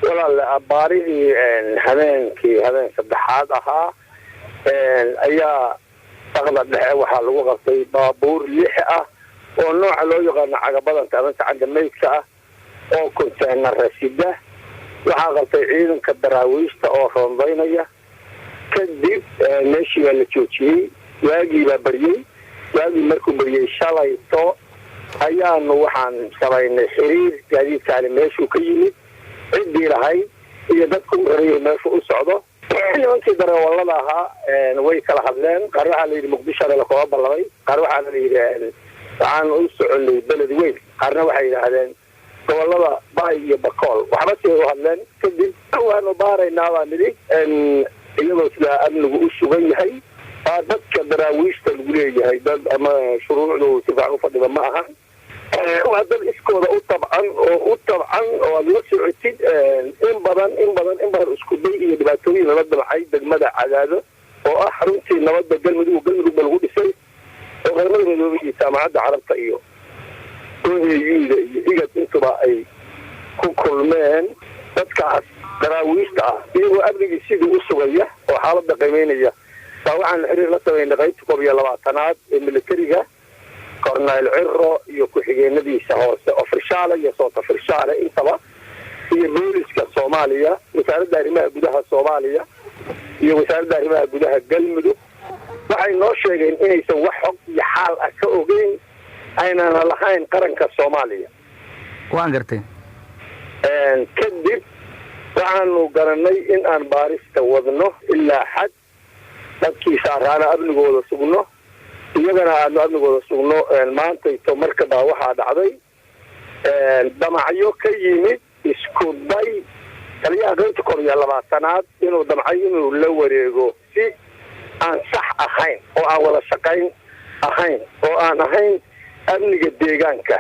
ولا أباري هذين صدحات أها أيا تغلب لحى وحلو غطي بابور لحى ونوع لو يغنى عقبة أنت عند ميكة أو كنت أنا الرشيدة وحغلطي عيد كدراويش تأوفون بينيا كدب ماشي ولا تشوتشي واجي بريء واجي مركب بريء شاء الله أيام وحن سبعين حرير جديد كان ماشي وكيني عدي لهاي هي بدكم غريه ما فوق الصعدة إحنا أنت درا والله لها ويك الحبلان قروا على المقدسة للقواب بالله قروا على عن أسع اللي بلد وين قرنا وحيد هذين والله باي بقول وحبس يوهلن كذب وأنا باري نوامري إن يوم لا أمن وأسوي هاي بدك دراويش تقولي هاي ده أما شروع له تبعه فضل معها وهذا الإسكور طبعا والنص عتيد إن بدن إسكودي اللي بتوي نبض الحي بالمدى عداده وأحرمتي نبض الجلد بالغود السيء وغير من يجي سامعة عرب طيو يجي أنتوا بقى كل مان تذكر دراويش يو قبل يصير وسوية وحالة دقيمينية طبعا الحرير لسه لغاية قبيل لبعتنات الملكية قرنا العرة يكون نبي سهوس أفرشالة يصوت أفرشالة إنتبه هي بوليس كالصومالية وسائل دارمها جودها الصومالية هي وسائل دارمها جودها قلمدو وحي نوشيغين إنه يسوى حق يحال أكاوغين أين أنا لحين قرن كالصومالية وانقرتين كدب وعنو قرني إن أن بارس توضنه إلا حد dadkii saaraana amnigooda sugno iyagana aanu amnigooda sugno maanta ito markaba waxaa dhacday damacyo ka yimid isku day taliyaha qaybta kor iyo labaatanaad inuu damcay inuu la wareego si aan sax ahayn oo aan wada shaqayn ahayn oo aan ahayn amniga deegaanka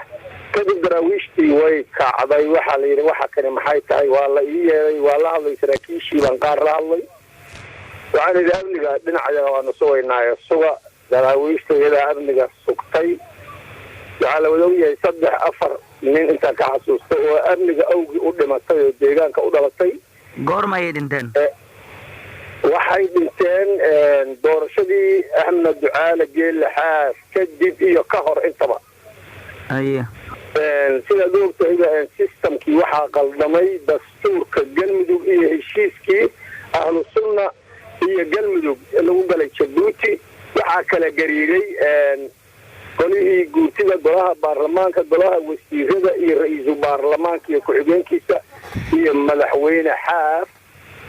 kadib daraawiishtii way kacday waxaa la yidhi waxa kani maxay tahay waa la ii yeeray waa la hadlay saraakiishii baan qaar la hadlay وعن الأمنية بنعجل ونسوينا السوق دراويش إلى أمنية سقطي على ولوية يصدح أفر من أنت كحسوس وأمنية أوجي قدام الطي ديجان كقدام الطي قور ما يدنتن وحي دنتن دور شدي أهم الدعاء لجيل حاس كدب إيه كهر أنت بقى أيه سيدا دوك تهيدا سيستم كي وحا قلدمي دستور كجلمدو إيه هشيسكي أهل السنة هي قلمدو لو قال جبوتي waxaa kala gariiray qolihii guurtida golaha baarlamaanka golaha wasiirada iyo ra'iisul baarlamaanka iyo ku-xigeenkiisa iyo madaxweyne xaaf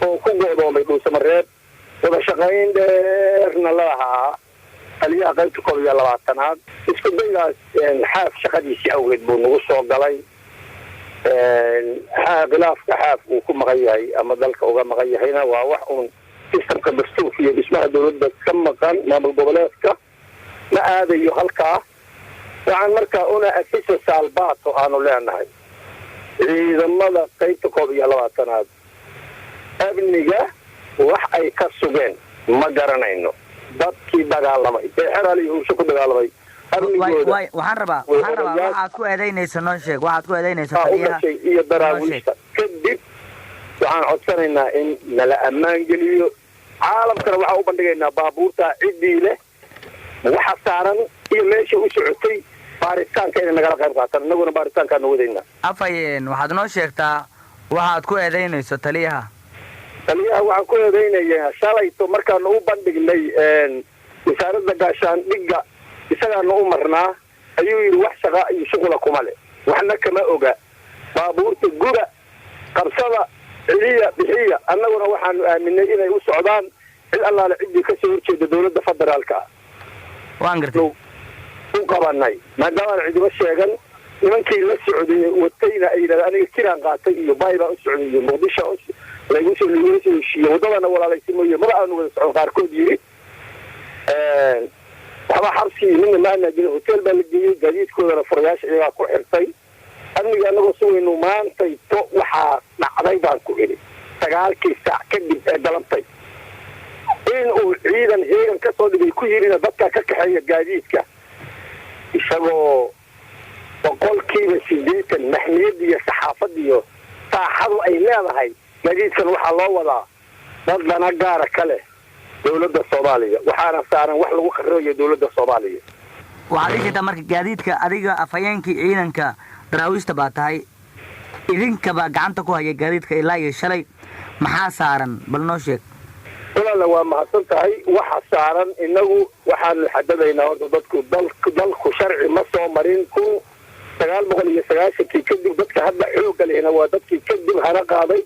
oo ku goodoomay dhuusamareeb wada shaqayn dheerna la lahaa taliyaha qaybta kor iyo labaatanaad isku daygaas xaaf shaqadiisii awgeed buu nagu soo galay khilaafka xaaf uu ku maqan yahay ama dalka uga maqan yahayna waa wax uun sistamka dastuurka iyo dhismaha dowladda ka maqan maamul goboleedka ma aadayo halkaa waxaan markaa una afisa saalbaato aanu leenahay ciidamada qaybta koob iyo labaatanaad amniga wax ay ka sugeen ma garanayno dadkii dagaalamay xeraali uu ku dagaalamay waxaan rabaa waxaad ku eedaynaysa noo sheeg waxaad ku eedaynaysa taliyaha iyo daraawiishta kadib waxaan codsanaynaa in nala ammaan geliyo caalamkana waxaa u bandhigaynaa baabuurta ciddii leh waxa saaran iyo meesha u socotay baaritaanka inay nagala qayb qaataan innaguna baaritaankaanu wadaynaa afhayeen waxaad noo sheegtaa waxaad ku eedaynayso taliyaha waxaan ku eedaynayaa shalayto markaanu u bandhignay wasaaradda gaashaandhigga isagaanu u marnaa ayuu yidhi wax shaqa iyo shuqula kuma leh waxna kama oga baabuurta guda qabsada ciliya bixiya annaguna waxaanu aaminay inay u socdaan cid allaale ciddii ka soo horjeeda dowladda federaalka waan gartay u qabanay maadaama cidiba sheegan nimankii la socday watayna ay yidhahdeen aniga kiraan qaatay iyo baay baan u socday iyo muqdisho lagu soo heshiiye waddadana walaalaysi mooye maba aanu wada socon qaarkood yidhi waxba xabskii midna maana jirin hotel baa la geeyey gaadiidkoodana furayaasha iyagaa ku xirtay amniga annagoo sugaynu maantayto waxaa dhacday baan ku idhi 9 saac kadib ee galabtay in uu ciidan heegan ka soo dhigay ku yirina dadka ka kaxeeya gaadiidka isagoo boqolkiiba 80 maxmiyad iyo saxaafad iyo saaxadu ay leedahay gaadiidkan waxaa loo wadaa dad dana gaara ka leh dowladda Soomaaliya waxaana saaran wax lagu qarriyo dowladda Soomaaliya waxaad sheegtaa marka gaadiidka adiga afayeenkii ciidanka daraawista baa tahay idinka baa gacanta ku haya gaadiidka ilaa iyo shalay maxaa saaran bal noo sheeg walaal waa mahadsan tahay waxa saaran inagu waxaan xadadaynaa horta dalku sharci ma soo marin ku 990 kadib dadka hadda xoog lehna waa dadkii kadib hara qaaday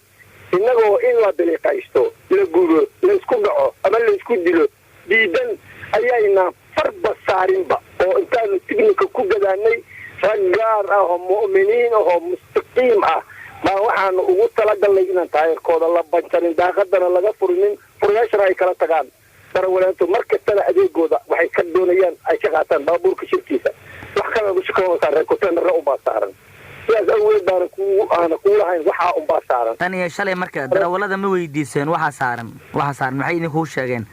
inagoo in la daliiqaysto la guuro la isku dhaco ama la isku dilo diidan ayayna farba saarinba oo intaanu tignika ku gadaanay ragaar ah oo mu'miniin oo mustaqiim ah ma waxaan ugu talagalnay inaan taayirkooda la banjarin daaqadana laga furinin furayaashana ay kala tagaan darawalaantu markasta adeegooda waxay ka doonayaan ay ka qaataan baabuurka shirkiisa wax kale oo shaqo saaran ku tan ra'u baa saaran sidaas awgeed baan ku lahayn waxa un baa saaran tan iyo shalay marka darawalada ma weydiiseen waxa saaran maxay idinku sheegeen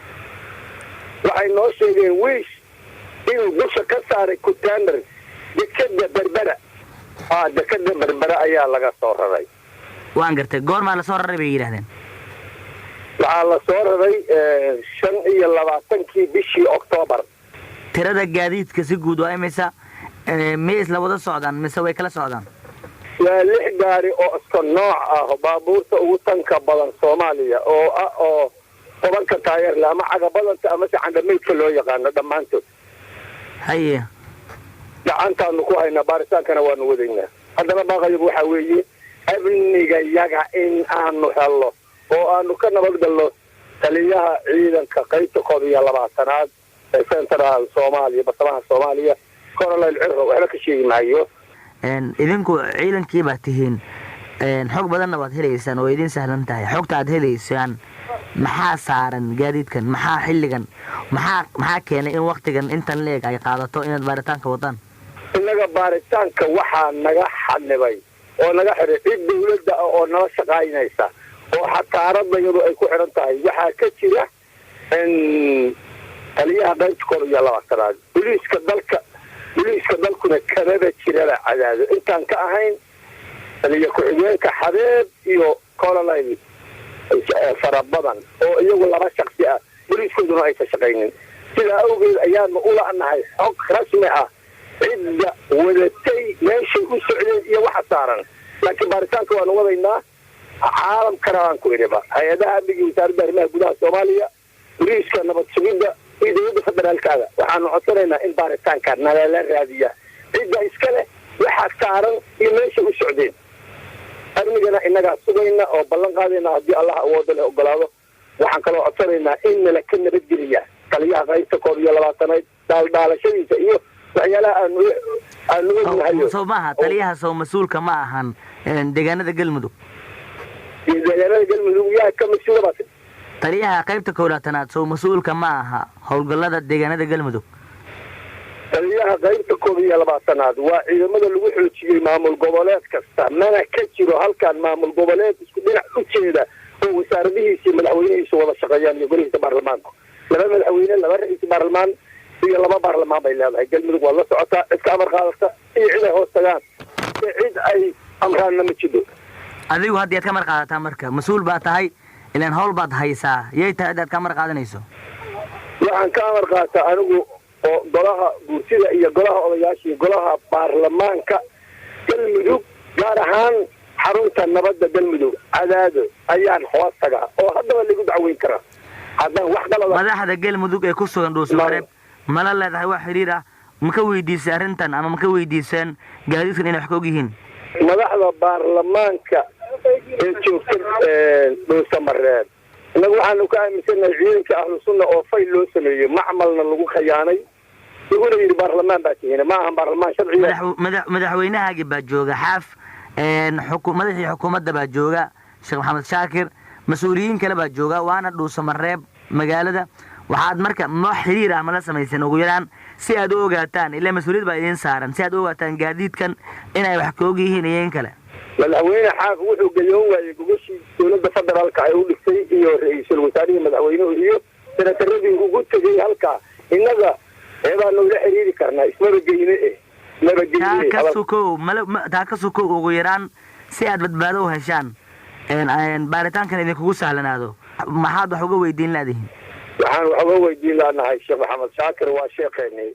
waxay noo sheegeen wiish inuu dusha ka saaray kutaanar dekada berbera ayaa laga soo raray waan gartay goormaa la soo raray bay yidhaahdeen waxaa la soo raray 25 bishii Oktoobar tirada gaadiidka si guud waa imisa ma isla wada socdaan mise way kala socdaan waa 6 gaari oo iska nooc ah baabuurta ugu tanka badan Soomaaliya oo tobanka taayir lama cagabadanta ama si candamaydka loo yaqaan dhamaantood haye gacantaanu ku hayna baaritaankana waanu wadaynaa haddana baaqaygu waxa weeye amniga yaga in aanu helo oo aanu ka nabadgalno taliyaha ciidanka qaybta 12aad ee Central Soomaaliya basamaha Soomaaliya Colonel Cirro waxa ka sheegi maayo idinku ciidankii baa tihiin xog badanna waad helaysaan oo idin sahlan tahay xogta aad helaysaan maxaa saaran gaadiidkan maxaa xilligan maxaa keenay in waqtigan intan leeg ay qaadato inaad baaritaanka wadaan inaga baaritaanka waxaa naga xanibay oo naga xiray cid dawladda oo nala shaqaynaysa oo xataaradayadu ay ku xiran tahay waxaa ka jira taliyaha qaybta 12aad booliiska dalkuna kanada jirada cadaado intaan ka ahayn taliya ku-xigeenka xadeed iyo colonel farabadan oo iyagu laba shakhsi ah booliiskuna ay ka shaqayneen sida awgeed ayaanu u la'nahay xog rasmi ah cidda wadatay meeshay u socdeen iyo waxa saaran laakiin baaritaanka waanu wadaynaa caalamkana aan ku idhiba hay-adaha amniga wasaaradda arrimaha gudaha Soomaaliya booliiska nabad sugidda iyo dowladda federaalkaaga waxaanu codsanaynaa in baaritaanka nala raadiya cidda iska leh waxa saaran iyo meeshay u socdeen amnigana inagaa sugayna oo ballan qaadayna haddii Allah awoodo leh ogolaado waxaan kaloo codsanaynaa in nala ka nabadgeliya taliyaha qaybta 12aad daalashadiisa iyo waxyaalaha aanu ognahay Soomaha taliyaha soo mas'uulka ma ahan deegaanada Galmudug yaa ka mas'uulaba taliyaha qaybta 12aad soo mas'uulka ma aha howlgallada deegaanada Galmudug taliyaha qaybta 12aad waa ciidamada lagu xoojiyay maamul goboleed kasta mana ka jiro halkaan maamul goboleed isku dhinac u jeeda oo wasaaradihiisa madaxweynahiisa wada shaqeeyaan iyo golihiisa baarlamaanka laba madaxweyne laba ra'iisul baarlamaan iyo laba baarlamaan bay leedahay Galmudug waa la socotaa iska amar qaadata iyo cid ay hoos tagaan cid ay amraana ma jiro adigu hadii aad ka mar qaadataa marka mas'uul baa tahay ilaan hawl baad haysaa yey tahay aad ka mar qaadanayso waxaan ka amar qaataa anigu oo golaha guurtida iyo golaha odayaasha iyo golaha baarlamaanka Galmudug gaar ahaan xarunta nabadda Galmudug cadaado ayaan hoos tagaa oo haddaba lagu dacweyn karaa haddaan wax qalad madaxda Galmudug ee ku sugan Dhuusamareeb ma la leedahay wax xiriir ah ma ka weydiisay arrintan ama ma ka weydiiseen gaadiidkan inay wax ka og yihiin madaxda baarlamaanka ee joogta Dhuusamareeb inagu waxaanu ka aaminsanahay ciidanka ahlu sunna oo fayl loo sameeyay macmalna lagu khiyaanay iguna yiri baarlamaan baa tihiin ma ahan baarlamaan sharci madaxweynahaagi baa jooga xaaf madaxii xukuumadda baa jooga Sheekh Maxamed Shaakir mas'uuliyiin kale baa jooga waana Dhuusamareeb magaalada waxaad marka ma xiriir ah ma la sameeysan ugu yaraan si aad u ogaataan ilaa mas'uuliyad baa idin saaran si aad u ogaataan gaadiidkan inay wax ka og yihiin iyo in kale madaxweyne xaaq wuxuu gayoon waayay gogashii dowladda federaalka ay u dhigtay iyo ra'iisul wasaaraha madaxweynuhu iyo senataradii ugu tagay halka inaga eebaanu la xiriiri karnaa ismaba geyne taa ka suko ugu yaraan si aad badbaado u heshaan baaritaankan idinkugu sahlanaado maxaad wax uga weydiin laadihin waxaan wax uga weydiin laanahay sheekh maxamed shaakir waa sheekheennii